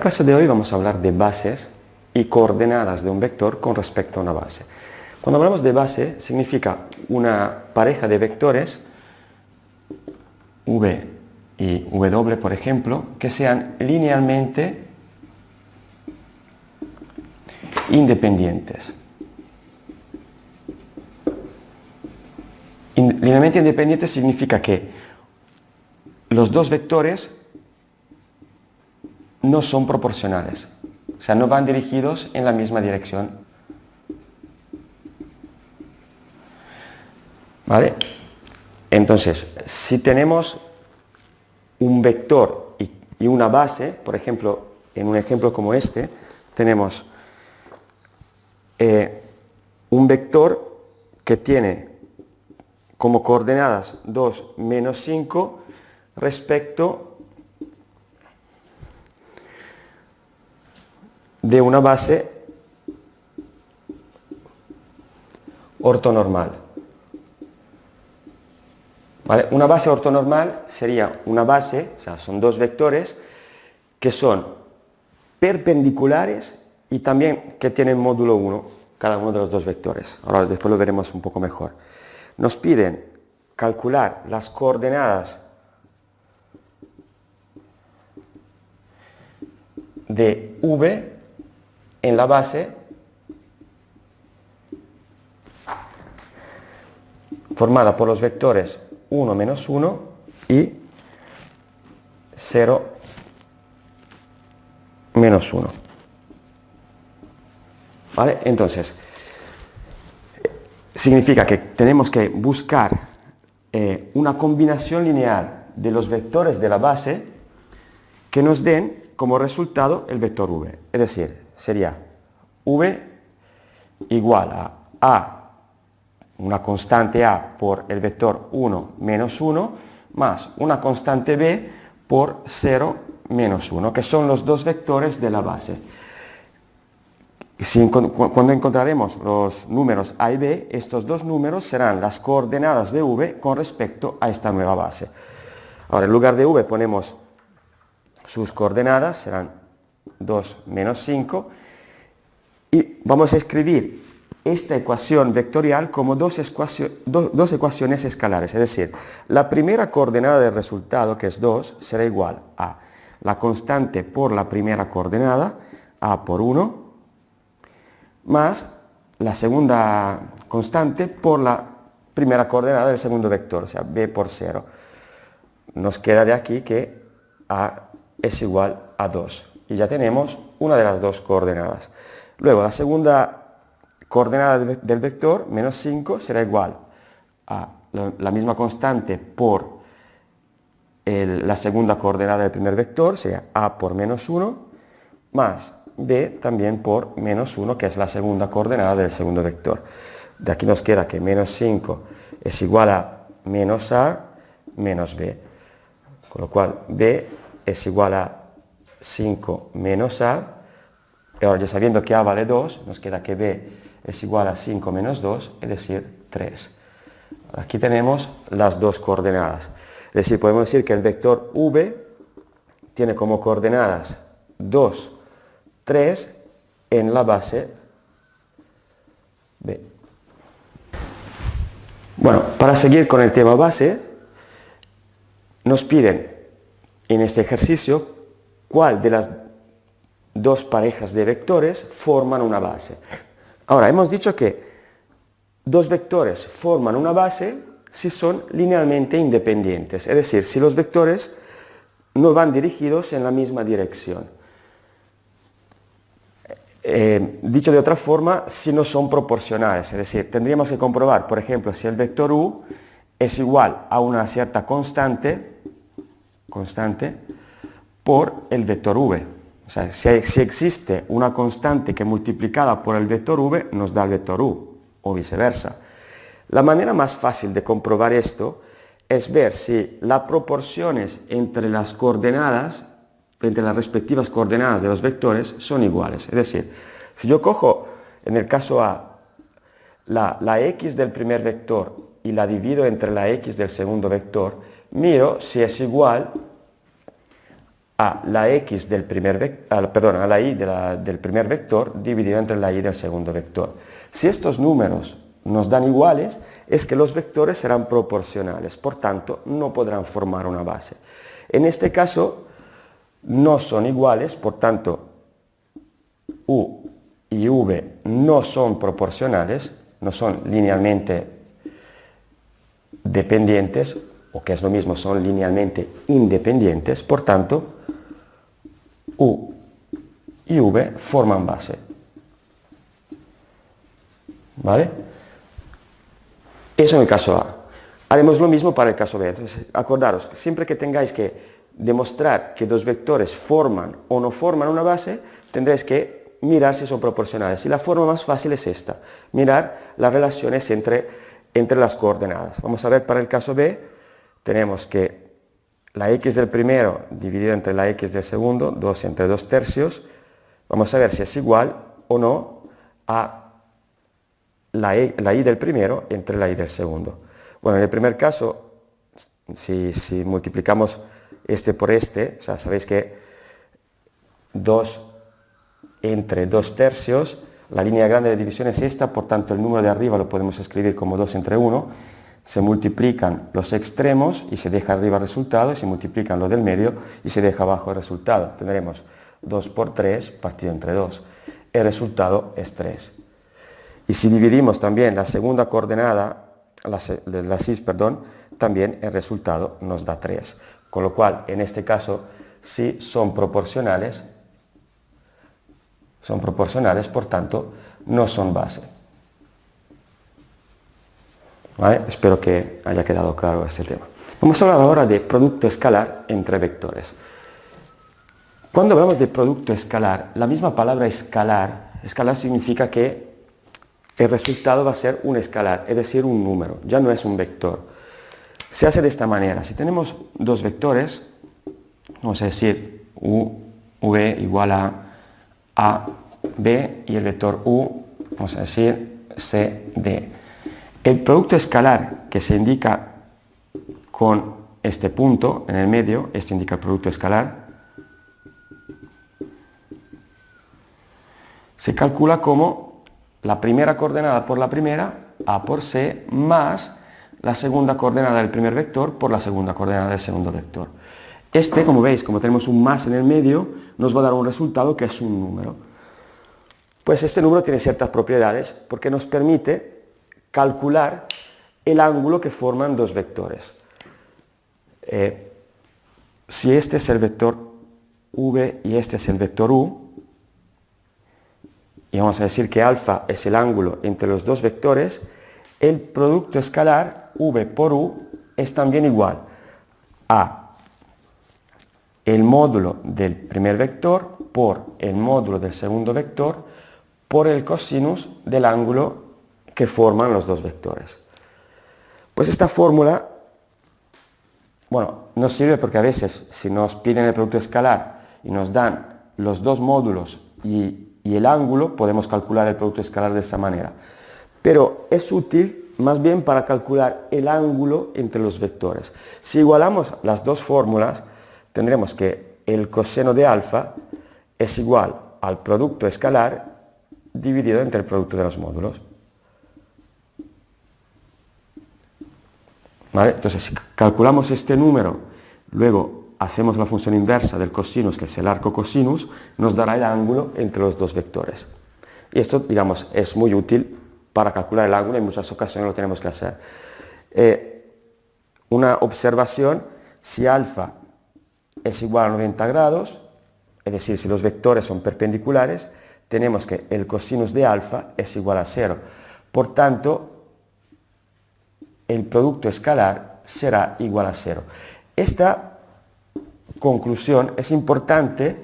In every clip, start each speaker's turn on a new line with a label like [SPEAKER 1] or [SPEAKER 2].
[SPEAKER 1] clase de hoy vamos a hablar de bases y coordenadas de un vector con respecto a una base. Cuando hablamos de base, significa una pareja de vectores, v y w, por ejemplo, que sean linealmente independientes. Linealmente independientes significa que los dos vectores no son proporcionales, o sea, no van dirigidos en la misma dirección. ¿Vale? Entonces, si tenemos un vector y una base, por ejemplo, en un ejemplo como este, tenemos un vector que tiene como coordenadas 2, menos 5 respecto de una base ortonormal. ¿Vale? Una base ortonormal sería una base, o sea, son dos vectores que son perpendiculares y también que tienen módulo 1, cada uno de los dos vectores. Ahora después lo veremos un poco mejor. Nos piden calcular las coordenadas de v en la base formada por los vectores 1, menos 1 y 0, menos 1. ¿Vale? Entonces, significa que tenemos que buscar una combinación lineal de los vectores de la base que nos den como resultado el vector v. Es decir, sería v igual a una constante a por el vector 1 menos 1 más una constante b por 0 menos 1, que son los dos vectores de la base. Cuando encontraremos los números a y b, estos dos números serán las coordenadas de v con respecto a esta nueva base. Ahora, en lugar de v ponemos sus coordenadas, serán 2 menos 5, y vamos a escribir esta ecuación vectorial como dos ecuaciones escalares. Es decir, la primera coordenada del resultado, que es 2, será igual a la constante por la primera coordenada, a por 1, más la segunda constante por la primera coordenada del segundo vector, o sea, b por 0. Nos queda de aquí que a es igual a 2. Y ya tenemos una de las dos coordenadas. Luego, la segunda coordenada del vector, menos 5, será igual a la misma constante por la segunda coordenada del primer vector, sería a por menos 1, más b también por menos 1, que es la segunda coordenada del segundo vector. De aquí nos queda que menos 5 es igual a menos a menos b, con lo cual b es igual a 5 menos a, y ahora ya sabiendo que a vale 2, nos queda que b es igual a 5 menos 2, es decir, 3. Aquí tenemos las dos coordenadas. Es decir, podemos decir que el vector v tiene como coordenadas 2, 3 en la base b. Bueno, para seguir con el tema base, nos piden en este ejercicio cuál de las dos parejas de vectores forman una base. Ahora, hemos dicho que dos vectores forman una base si son linealmente independientes, es decir, si los vectores no van dirigidos en la misma dirección. Dicho de otra forma, si no son proporcionales, es decir, tendríamos que comprobar, por ejemplo, si el vector u es igual a una cierta constante por el vector v. O sea, si existe una constante que multiplicada por el vector v nos da el vector u, o viceversa. La manera más fácil de comprobar esto es ver si las proporciones entre las coordenadas, entre las respectivas coordenadas de los vectores, son iguales. Es decir, si yo cojo, en el caso A, la x del primer vector y la divido entre la x del segundo vector, miro si es igual a la x del primer a la y del primer vector dividido entre la y del segundo vector. Si estos números nos dan iguales, es que los vectores serán proporcionales, por tanto no podrán formar una base. En este caso no son iguales, por tanto u y v no son proporcionales, no son linealmente dependientes, o que es lo mismo, son linealmente independientes, por tanto u y v forman base. ¿Vale? Eso en el caso A. Haremos lo mismo para el caso B. Entonces, acordaros, siempre que tengáis que demostrar que dos vectores forman o no forman una base, tendréis que mirar si son proporcionales. Y la forma más fácil es esta, mirar las relaciones entre las coordenadas. Vamos a ver para el caso B, tenemos que la x del primero dividido entre la x del segundo, 2 entre 2 tercios, vamos a ver si es igual o no a la y del primero entre la y del segundo. Bueno, en el primer caso, si multiplicamos este por este, o sea, sabéis que 2 entre 2 tercios, la línea grande de división es esta, por tanto el número de arriba lo podemos escribir como 2 entre 1, se multiplican los extremos y se deja arriba el resultado, y se multiplican los del medio y se deja abajo el resultado. Tendremos 2 por 3 partido entre 2. El resultado es 3. Y si dividimos también la segunda coordenada, la 6, perdón, también el resultado nos da 3. Con lo cual, en este caso, sí son proporcionales, por tanto, no son base. ¿Vale? Espero que haya quedado claro este tema. Vamos a hablar ahora de producto escalar entre vectores. Cuando hablamos de producto escalar, la misma palabra escalar significa que el resultado va a ser un escalar, es decir, un número, ya no es un vector. Se hace de esta manera. Si tenemos dos vectores, vamos a decir v igual a b y el vector u, vamos a decir cd. El producto escalar que se indica con este punto en el medio, esto indica el producto escalar, se calcula como la primera coordenada por la primera, a por c, más la segunda coordenada del primer vector por la segunda coordenada del segundo vector. Este, como veis, como tenemos un más en el medio, nos va a dar un resultado que es un número. Pues este número tiene ciertas propiedades porque nos permite calcular el ángulo que forman dos vectores. Si este es el vector v y este es el vector u, y vamos a decir que alfa es el ángulo entre los dos vectores, el producto escalar v por u es también igual a el módulo del primer vector por el módulo del segundo vector por el cosinus del ángulo que forman los dos vectores. Pues esta fórmula, bueno, nos sirve porque a veces si nos piden el producto escalar y nos dan los dos módulos y el ángulo, podemos calcular el producto escalar de esta manera. Pero es útil más bien para calcular el ángulo entre los vectores. Si igualamos las dos fórmulas, tendremos que el coseno de alfa es igual al producto escalar dividido entre el producto de los módulos. ¿Vale? Entonces, si calculamos este número, luego hacemos la función inversa del cosinus, que es el arco cosinus, nos dará el ángulo entre los dos vectores. Y esto, digamos, es muy útil para calcular el ángulo, en muchas ocasiones lo tenemos que hacer. Una observación, si alfa es igual a 90 grados, es decir, si los vectores son perpendiculares, tenemos que el cosinus de alfa es igual a 0. Por tanto, el producto escalar será igual a 0. Esta conclusión es importante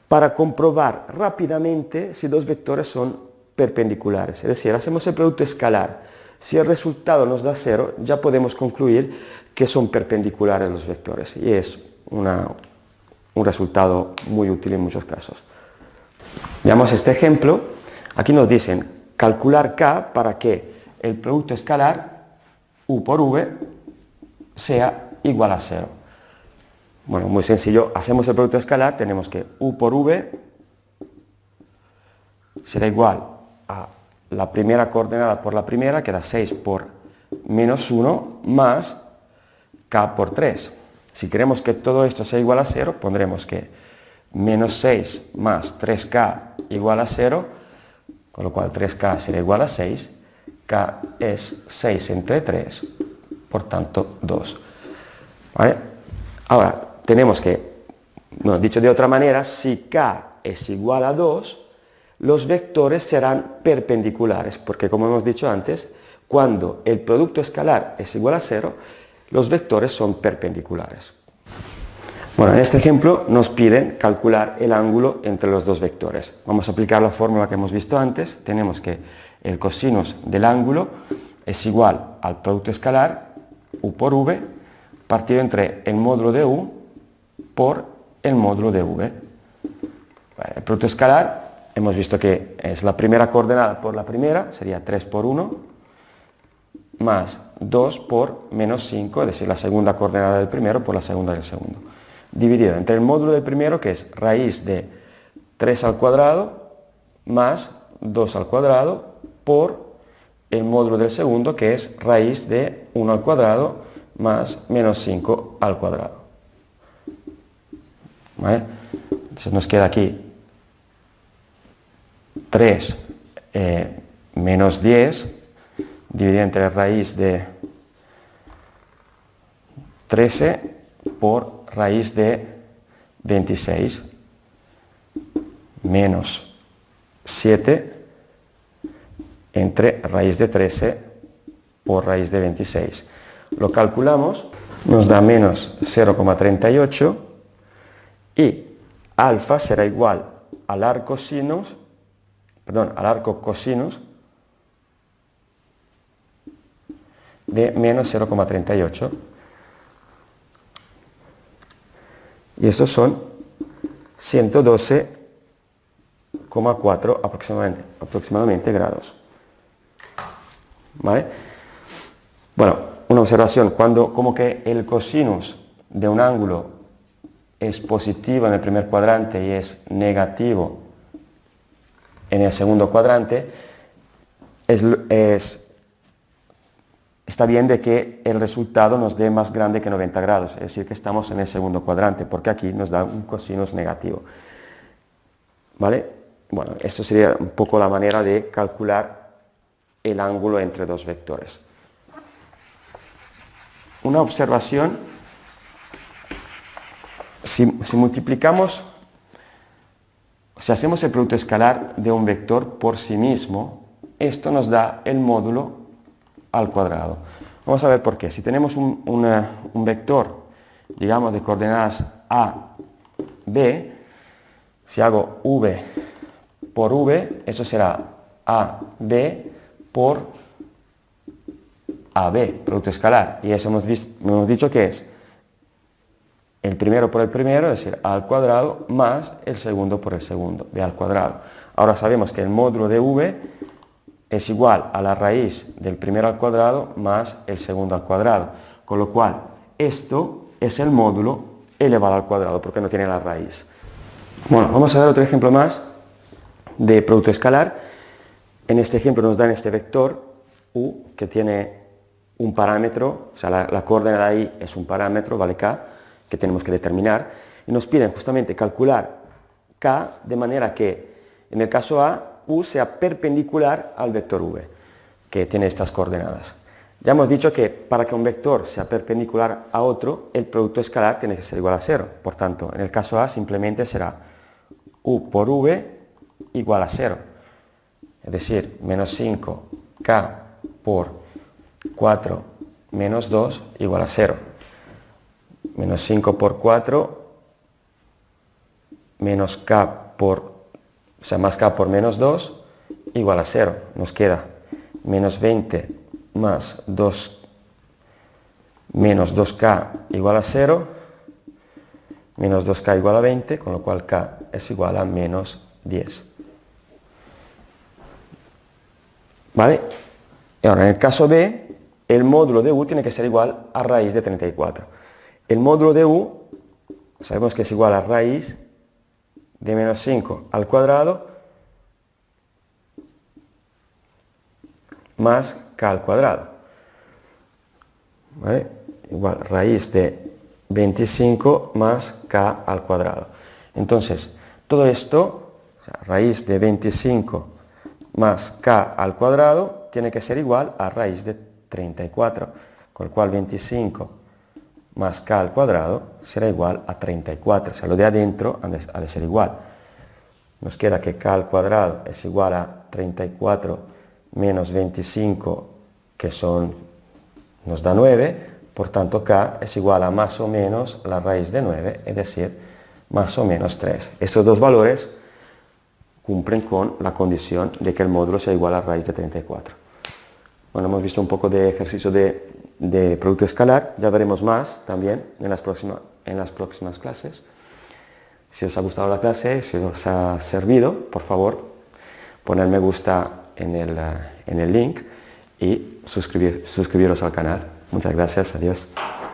[SPEAKER 1] para comprobar rápidamente si dos vectores son perpendiculares. Es decir, hacemos el producto escalar. Si el resultado nos da 0, ya podemos concluir que son perpendiculares los vectores. Y es un resultado muy útil en muchos casos. Veamos este ejemplo. Aquí nos dicen calcular k para que el producto escalar u por v sea igual a 0. Bueno, muy sencillo, hacemos el producto escalar, tenemos que u por v será igual a la primera coordenada por la primera, que da 6 por menos 1, más k por 3. Si queremos que todo esto sea igual a 0, pondremos que menos 6 más 3k igual a 0, con lo cual 3k será igual a 6, k es 6 entre 3, por tanto 2. ¿Vale? Ahora, tenemos que, no, dicho de otra manera, si k es igual a 2, los vectores serán perpendiculares, porque como hemos dicho antes, cuando el producto escalar es igual a 0, los vectores son perpendiculares. Bueno, en este ejemplo nos piden calcular el ángulo entre los dos vectores. Vamos a aplicar la fórmula que hemos visto antes. Tenemos que el cosinus del ángulo es igual al producto escalar, u por v, partido entre el módulo de u por el módulo de v. El producto escalar, hemos visto que es la primera coordenada por la primera, sería 3 por 1, más 2 por menos 5, es decir, la segunda coordenada del primero por la segunda del segundo, dividido entre el módulo del primero, que es raíz de 3 al cuadrado, más 2 al cuadrado, por el módulo del segundo, que es raíz de 1 al cuadrado, más menos 5 al cuadrado. ¿Vale? Entonces nos queda aquí 3 menos 10, dividido entre raíz de 13 por raíz de 26, menos 7 entre raíz de 13 por raíz de 26. Lo calculamos, nos da menos 0,38 y alfa será igual al arco cosinus de menos 0,38. Y estos son 112,4 aproximadamente grados. ¿Vale? Bueno, una observación, como que el cosinus de un ángulo es positivo en el primer cuadrante y es negativo en el segundo cuadrante, está bien de que el resultado nos dé más grande que 90 grados, es decir, que estamos en el segundo cuadrante, porque aquí nos da un cosinus negativo. ¿Vale? Bueno, esto sería un poco la manera de calcular el ángulo entre dos vectores. Una observación, si multiplicamos, si hacemos el producto escalar de un vector por sí mismo, esto nos da el módulo al cuadrado. Vamos a ver por qué. Si tenemos un vector, digamos, de coordenadas A, B, si hago V por V, eso será AB por AB, producto escalar. Y eso hemos dicho que es el primero por el primero, es decir, A al cuadrado, más el segundo por el segundo, B al cuadrado. Ahora sabemos que el módulo de V es igual a la raíz del primero al cuadrado más el segundo al cuadrado, con lo cual esto es el módulo elevado al cuadrado porque no tiene la raíz. Bueno, vamos a dar otro ejemplo más de producto escalar. En este ejemplo nos dan este vector u que tiene un parámetro, o sea, la coordenada ahí es un parámetro, vale k, que tenemos que determinar, y nos piden justamente calcular k de manera que en el caso A u sea perpendicular al vector v, que tiene estas coordenadas. Ya hemos dicho que para que un vector sea perpendicular a otro, el producto escalar tiene que ser igual a 0. Por tanto, en el caso A simplemente será u por v igual a 0. Es decir, menos 5k por 4 menos 2 igual a 0. Menos 5 por 4 menos k por, o sea, más k por menos 2 igual a 0. Nos queda menos 20 más 2 menos 2k igual a 0, menos 2k igual a 20, con lo cual k es igual a menos 10. ¿Vale? Y ahora en el caso B, el módulo de u tiene que ser igual a raíz de 34. El módulo de u sabemos que es igual a raíz de menos 5 al cuadrado más k al cuadrado. ¿Vale? Igual raíz de 25 más k al cuadrado. Entonces, todo esto, o sea, raíz de 25 más k al cuadrado, tiene que ser igual a raíz de 34, con lo cual 25 más k al cuadrado será igual a 34, o sea, lo de adentro ha de ser igual. Nos queda que k al cuadrado es igual a 34 menos 25, que nos da 9, por tanto k es igual a más o menos la raíz de 9, es decir, más o menos 3. Estos dos valores cumplen con la condición de que el módulo sea igual a raíz de 34. Bueno, hemos visto un poco de ejercicio de producto escalar, ya veremos más también en las próximas clases. Si os ha gustado la clase, si os ha servido, por favor, poned me gusta en el link y suscribiros al canal. Muchas gracias, adiós.